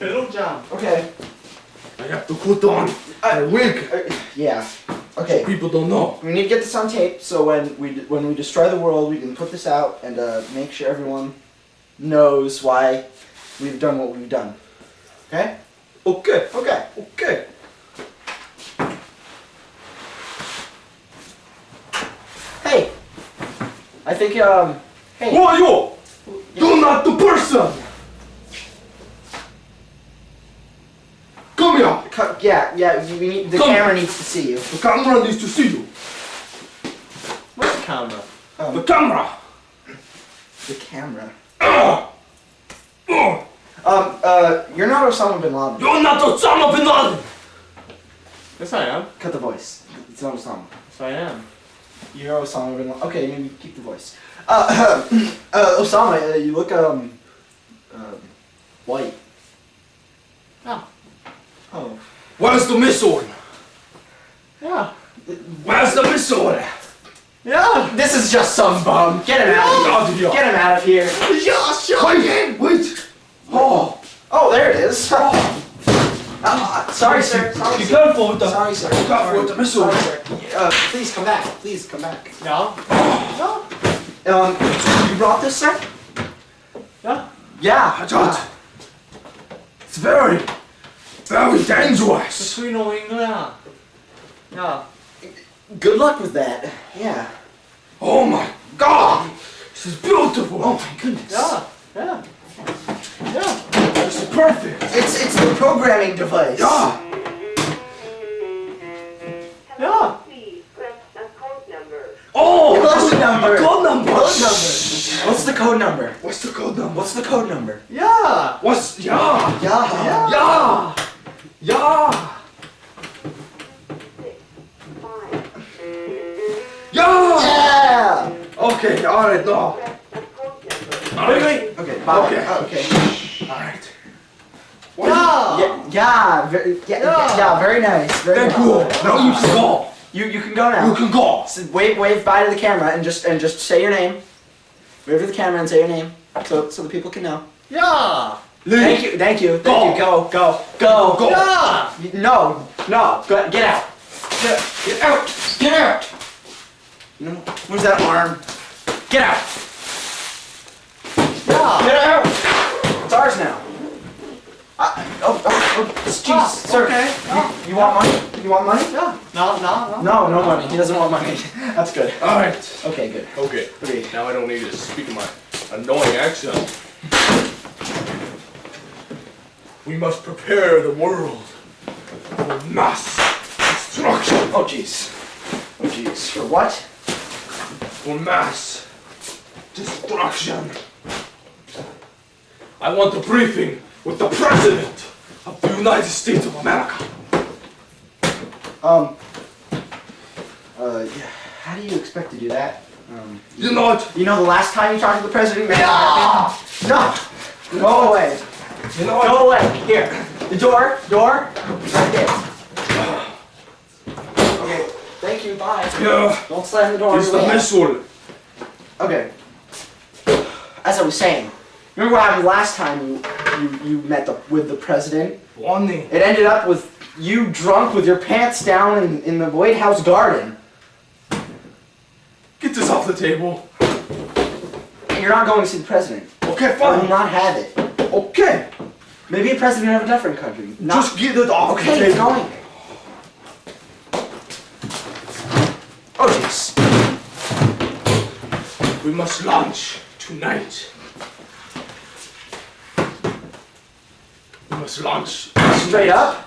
Little jam. Okay. I have to put on a wig. Yeah. Okay. So people don't know. We need to get this on tape, so when we destroy the world, we can put this out and make sure everyone knows why we've done what we've done. Okay? Okay. Okay. Okay. Hey. I think hey. Who are you? You're not the person. Come here. Yeah. We need the camera needs to see you. The camera needs to see you. Where's the camera? The camera. The camera. Uh, You're not Osama bin Laden. You're not Osama bin Laden. Yes, I am. Cut the voice. It's not Osama. Yes, I am. You're Osama bin Laden. Okay, maybe keep the voice. Osama, you look white. Oh. Oh. Where's the missile? Yeah. Where's the missile? Yeah. This is just some bum. Get him out of here. Get him out of here. Wait. Oh. Oh, there it is. Sorry, sir. Sorry, Be sir. careful with the. Sorry, sir. Be careful with the missile. Sorry, sir. Please come back. Please come back. Yeah. You brought this, sir? Yeah. Yeah. It's very dangerous. Between New England. Yeah. Good luck with that. Yeah. Oh my God! This is beautiful. Oh my goodness. Yeah. Yeah. Yeah. This is perfect. It's the programming device. Yeah. Yeah. Please press the code number. Oh, Code number. Code number. Code number. What's the code number? What's the code number? What's the code number? Yeah. What's Yeah. Yeah. 5. Yeah. Yeah. Okay. All right. No. Press the code number. Wait. Okay. Bye. Okay. Okay. All right. Yeah. Yeah. Very nice. Very Thank nice. you. Now you can go. You can go now. You can go. So wave bye to the camera and just say your name. Wave to the camera and say your name so the people can know. Yeah. Leave. Thank you. Go. Go. Go. Yeah. No. Go, get out. Get out. Get out. You know, where's that arm? Get out. Yeah. Get out. It's ours now. Jeez, sir. Okay. You want money? You want money? Yeah. No. No money. He doesn't want money. That's good. All right. Okay, good. Okay. Okay. Now I don't need to speak in my annoying accent. We must prepare the world for mass destruction. Oh jeez. For what? For mass destruction. I want a briefing with the President of the United States of America. Yeah. How do you expect to do that? You know what? You know the last time you talked to the president? Yeah. No. Go away. You know what? Go away. Here. The door. Right there. Okay. Thank you. Bye. Yeah. Don't slam the door. It's the missile. Okay. As I was saying, remember what happened last time you met with the president? Warning. It ended up with you drunk with your pants down in the White House garden. Get this off the table. You're not going to see the president. Okay, I will fine. not have it. Okay. Maybe a president of a different country. Just get it off the Okay, table. it's going. Oh jeez. We must launch tonight. We must launch Straight up?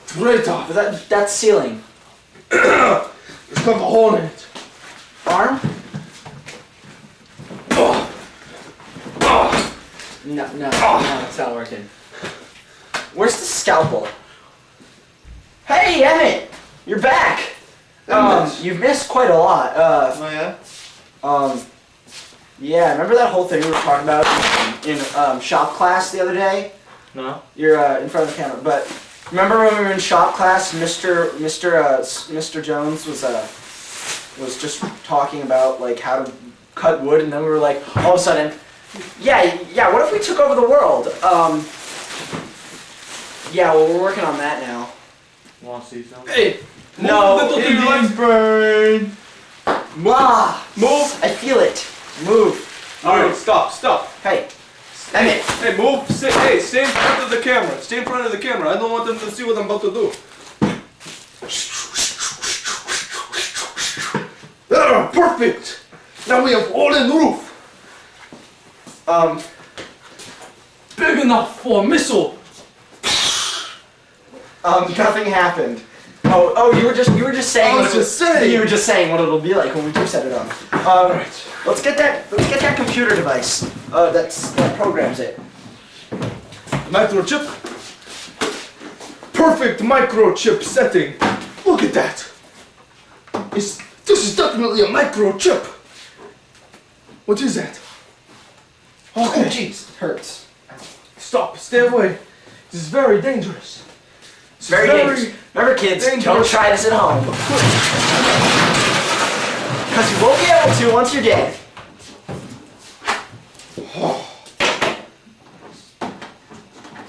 straight up. But that's ceiling. It's got a hole in it. Arm? Oh. No, it's not working. Where's the scalpel? Hey, Emmett! You're back! You've missed quite a lot. Oh yeah. Yeah, remember that whole thing we were talking about in shop class the other day? No. You're in front of the camera, but remember when we were in shop class, Mr. Jones was just talking about like how to cut wood, and then we were like, all of a sudden, Yeah, what if we took over the world? Yeah, well, we're working on that now. Want to see something? Hey! No, move, little It Timberland. is burn. Ah, Move! I feel it. Move. Alright, stop. Hey, Emmett. Hey, move! Stay in front of the camera. Stay in front of the camera. I don't want them to see what I'm about to do. There, perfect! Now we have all in roof. Big enough for a missile. Nothing happened. Oh, you were just saying. I was just saying. You were just saying what it'll be like when we do set it up. Alright. Let's get that computer device. That programs it. Microchip. Perfect microchip setting. Look at that. This is definitely a microchip. What is that? Oh, Okay. jeez, it hurts. Stop. Stay away. This is very dangerous. This is Very dangerous. Remember, kids, don't dangerous. try this at home. Because you won't be able to once you're dead.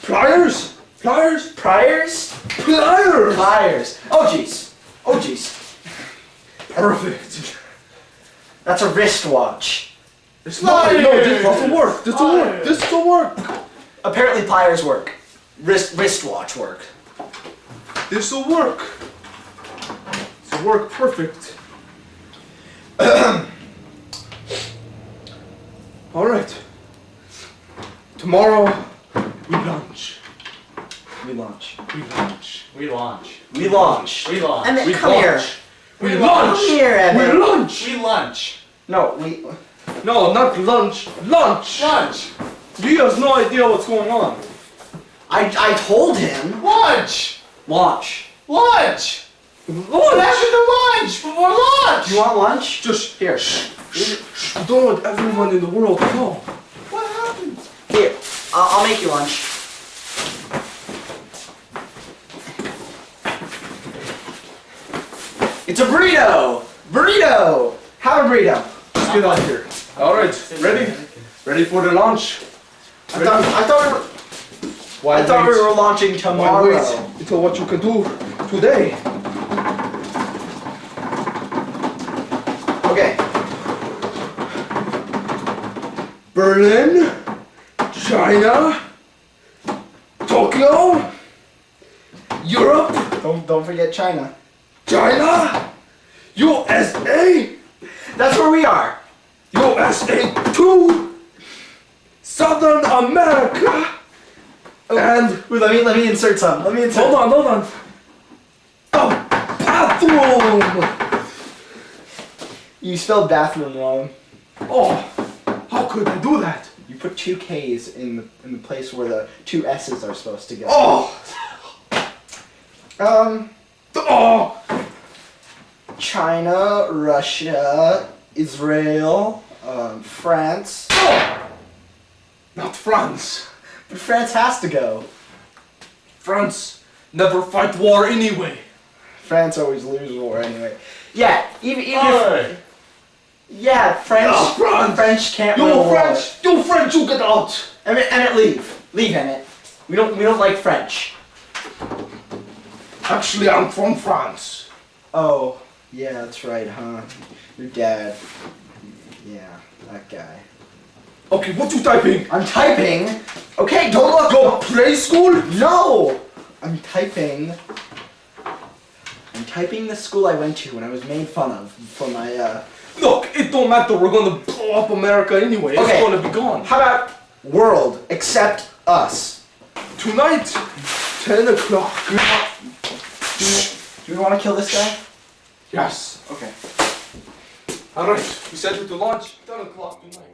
Pliers? Pliers? Pliers! Pliers. Oh, jeez. Perfect. That's a wristwatch. It's not. No, this will work. This will work. This will work. Apparently, pliers work. Wristwatch work. This will work. This will work perfect. All right. Tomorrow we lunch. We launch. We lunch. We launch. We launch. We launch. Emmett, We come launch. here. We Come lunch. here, Emmett. We lunch. We lunch. No, we. No, not lunch. Lunch. Lunch. He has no idea what's going on. I told him. Lunch. Launch. Lunch. What happened to lunch before lunch? Do you want lunch? Just Here. you don't want everyone in the world to know. What happened? Here. I'll make you lunch. It's a burrito. Burrito. Have a burrito. Let's get out of here. All right, ready? Ready for the lunch? I thought Why we were launching Why tomorrow. wait until what you can do today? Okay. Berlin, China, Tokyo, Europe, Don't forget China. China, USA, That's where we are. USA 2, Southern America, and Wait, let me insert some. Let me insert. hold on. The bathroom. You spelled bathroom wrong. Oh, how could I do that? You put two K's in the place where the two S's are supposed to go. Oh, oh. China, Russia, Israel, France. Oh! Not France. But France has to go. France never fight war anyway. France always loses war anyway. Yeah, even Oi. yeah, French. Oh, France. French can't win a You war. French, you get out. Emmett, leave, Emmett. We don't like French. Actually, I'm from France. Oh, yeah, that's right, huh? Your dad. Yeah, that guy. Okay, what you typing? I'm typing. Okay, don't look. Go play school? No! I'm typing the school I went to when I was made fun of for my, Look, it don't matter. We're gonna blow up America anyway. Okay. It's gonna be gone. How about world, except us? Tonight, 10 o'clock. Do we want to kill this guy? Yes. Okay. Alright, we set it to launch 10 o'clock tonight.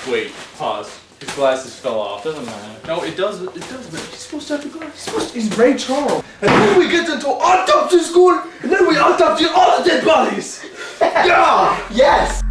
Wait, pause. His glasses fell off. Doesn't matter. No, it does matter. He's supposed to have the glass. He's Ray Charles. And then we get into autopsy school, and then we autopsy all the dead bodies. Yeah! Yes!